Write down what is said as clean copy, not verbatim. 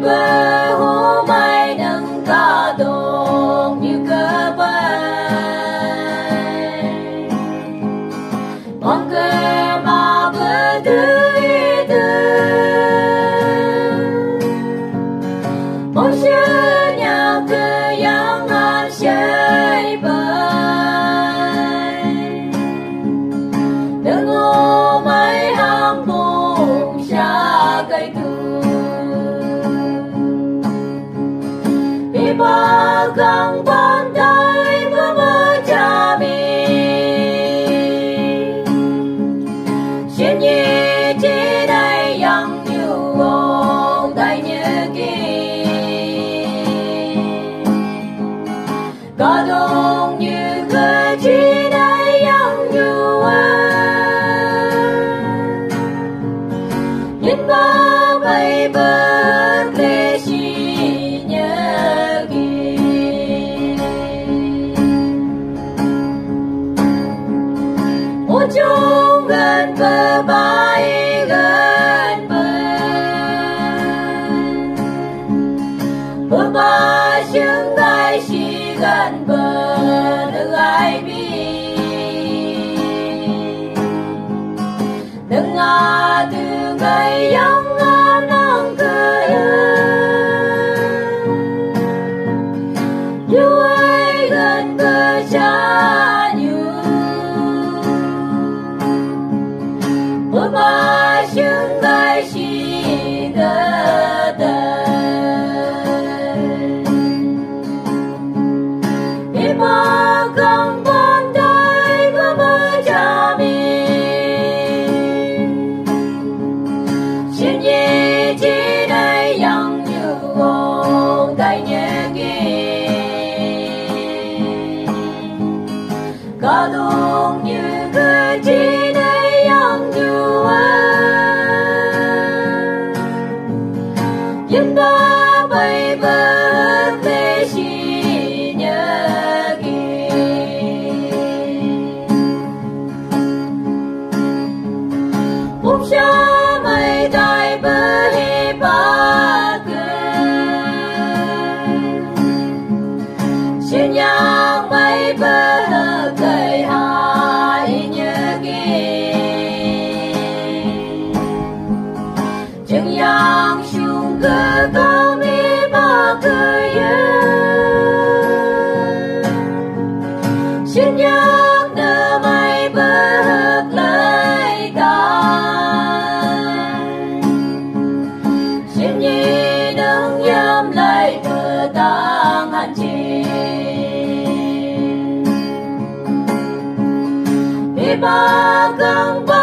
bờ hố mai nâng ca đồn như cơ bay mong cơ mà bờ tươi mong xưa nhà cơ yang an shay bay đừng ô mai ham bùng xa cây tu Ibagang pandai memecami Xin nhi chỉ đây yang như ông đại nhớ kì Có đông như cơ chỉ đây yang như Nhìn ba bay bờ lê xì nhớ Ô chung gần bờ bay gần bờ ba chương gai xì gần bờ đừng ai bi đừng từ ngày yang nang cơ yêu ai gần bờ cha ba chương gai xì gơ tờ Đi ba găng bàn tay của bơ cha mi Xin nhi chỉ đây yang như ông đại nhớ kì Có đông như cơ chỉ đây yang như Dân ba bay bờ lê xì nhớ kì Bụng xa mây tay bờ hi ba cơ Xin nhang mây bờ cây hai nhớ kì Chừng yang xuống cơ cao mi ba cơ yơ Xin nhang nơ mây bờ hợp lấy ta Xin nhi đừng dám lấy bờ tăng hành chi Đi ba găng ba